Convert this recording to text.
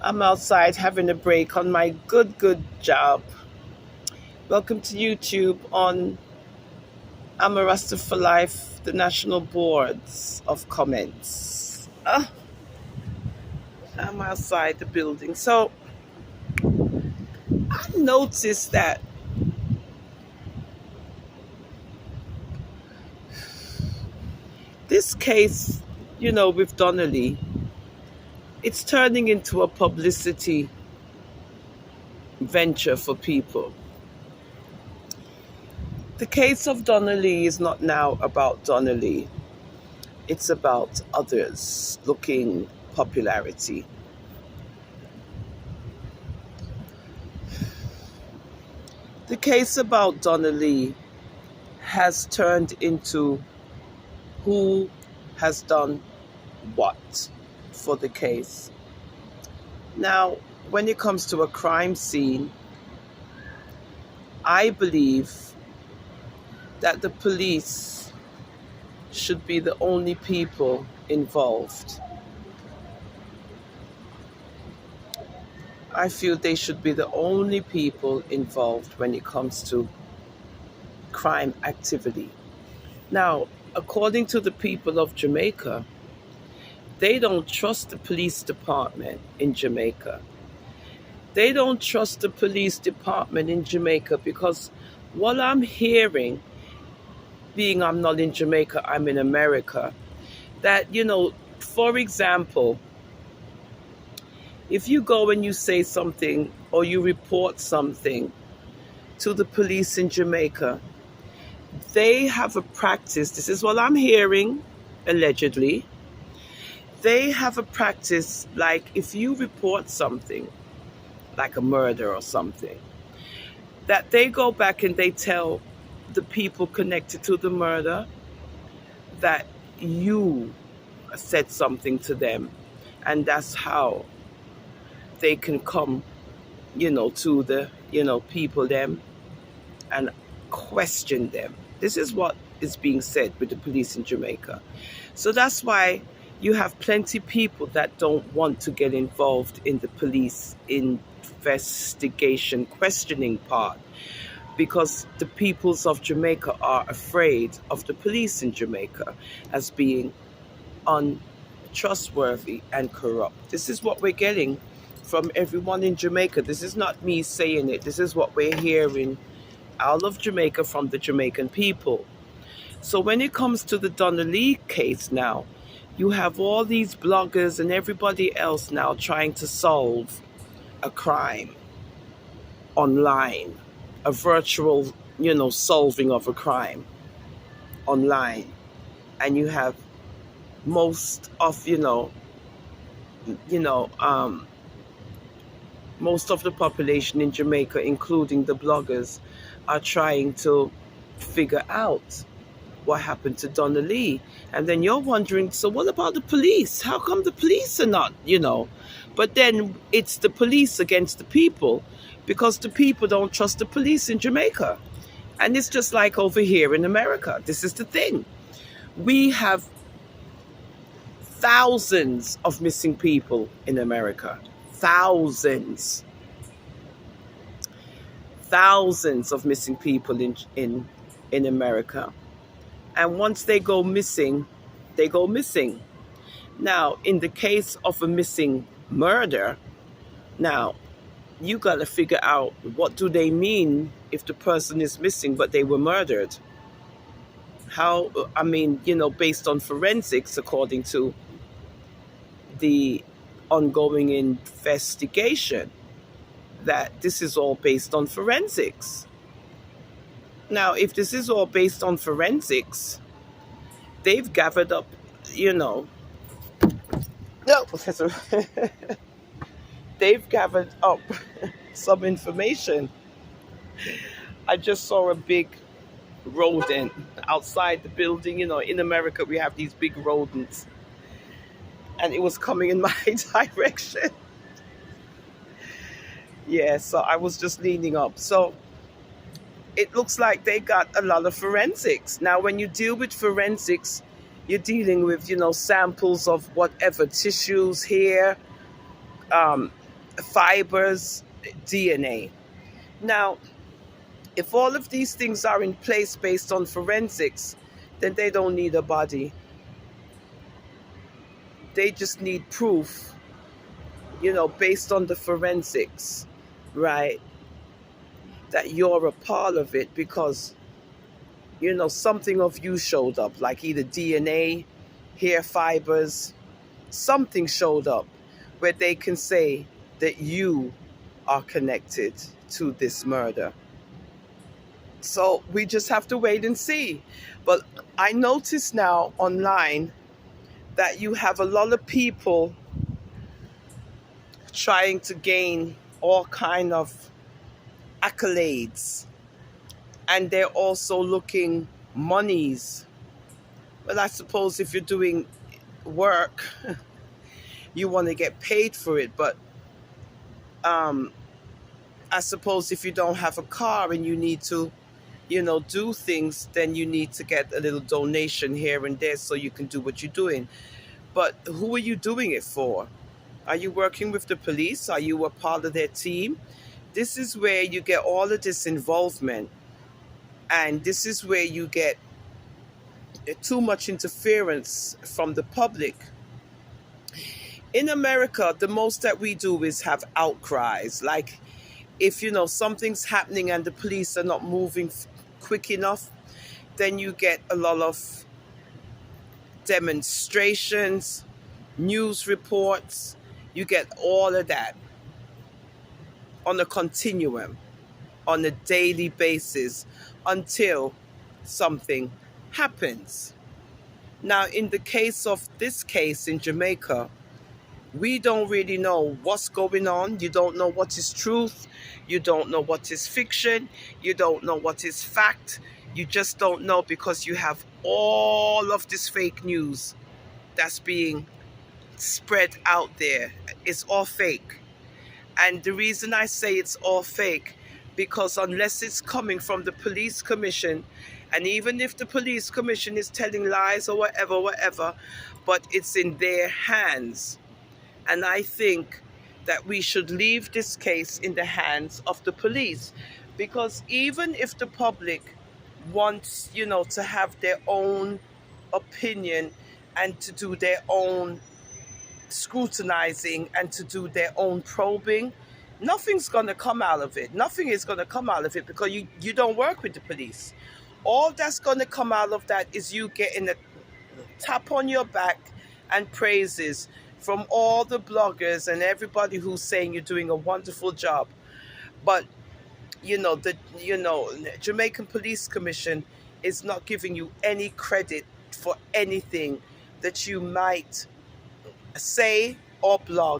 I'm outside having a break on my good job. Welcome to YouTube on I'm a Rasta for Life, the National Boards of Comments. I'm outside the building. So I noticed that this case, with Donnelly, it's turning into a publicity venture for people. The case of Donnelly is not now about Donnelly. It's about others looking popularity. The case about Donnelly has turned into who has done what for the case. Now, when it comes to a crime scene, I believe that the police should be the only people involved. I feel they should be the only people involved when it comes to crime activity. Now, according to the people of Jamaica, they don't trust the police department in Jamaica. They don't trust the police department in Jamaica because what I'm hearing, being I'm not in Jamaica, I'm in America, that, for example, if you go and you say something or you report something to the police in Jamaica, they have a practice. This is what I'm hearing, allegedly. They have a practice like if you report something, like a murder or something, that they go back and they tell the people connected to the murder that you said something to them. And that's how they can come, to the, people them and question them. This is what is being said with the police in Jamaica. So that's why you have plenty people that don't want to get involved in the police investigation questioning part, because the peoples of Jamaica are afraid of the police in Jamaica as being untrustworthy and corrupt. This is what we're getting from everyone in Jamaica. This is not me saying it. This is what we're hearing out of Jamaica from the Jamaican people. So when it comes to the Donnelly case now, you have all these bloggers and everybody else now trying to solve a crime online, a virtual, solving of a crime online. And you have most of, most of the population in Jamaica, including the bloggers, are trying to figure out what happened to Donnelly. And then you're wondering, so what about the police? How come the police are not, But then it's the police against the people, because the people don't trust the police in Jamaica. And it's just like over here in America. This is the thing. We have thousands of missing people in America. Thousands of missing people in America. And once they go missing, they go missing. Now, in the case of a missing murder, now you got to figure out, what do they mean if the person is missing but they were murdered? How, based on forensics, according to the ongoing investigation, that this is all based on forensics. Now, if this is all based on forensics, they've gathered up, no, Professor, they've gathered up some information. I just saw a big rodent outside the building. In America, we have these big rodents, and it was coming in my direction. Yeah, so I was just leaning up. So it looks like they got a lot of forensics. Now, when you deal with forensics, you're dealing with, samples of whatever, tissues, hair, fibers, DNA. Now, if all of these things are in place based on forensics, then they don't need a body. They just need proof, based on the forensics, right? That you're a part of it because, something of you showed up, like either DNA, hair fibers, something showed up where they can say that you are connected to this murder. So we just have to wait and see. But I notice now online that you have a lot of people trying to gain all kind of accolades, and they're also looking monies. Well, I suppose if you're doing work, you want to get paid for it, but I suppose if you don't have a car and you need to do things, then you need to get a little donation here and there so you can do what you're doing. But who are you doing it for? Are you working with the police? Are you a part of their team? This is where you get all of this involvement, and this is where you get too much interference from the public. In America, the most that we do is have outcries. Like if something's happening and the police are not moving quick enough, then you get a lot of demonstrations, news reports. You get all of that on a continuum, on a daily basis, until something happens. Now, in the case of this case in Jamaica, we don't really know what's going on. You don't know what is truth. You don't know what is fiction. You don't know what is fact. You just don't know because you have all of this fake news that's being spread out there. It's all fake. And the reason I say it's all fake, because unless it's coming from the police commission, and even if the police commission is telling lies or whatever, but it's in their hands. And I think that we should leave this case in the hands of the police, because even if the public wants, to have their own opinion and to do their own scrutinizing and to do their own probing, nothing's going to come out of it. Nothing is going to come out of it because you don't work with the police. All that's going to come out of that is you getting a tap on your back and praises from all the bloggers and everybody who's saying you're doing a wonderful job. But the Jamaican Police Commission is not giving you any credit for anything that you might say or blog.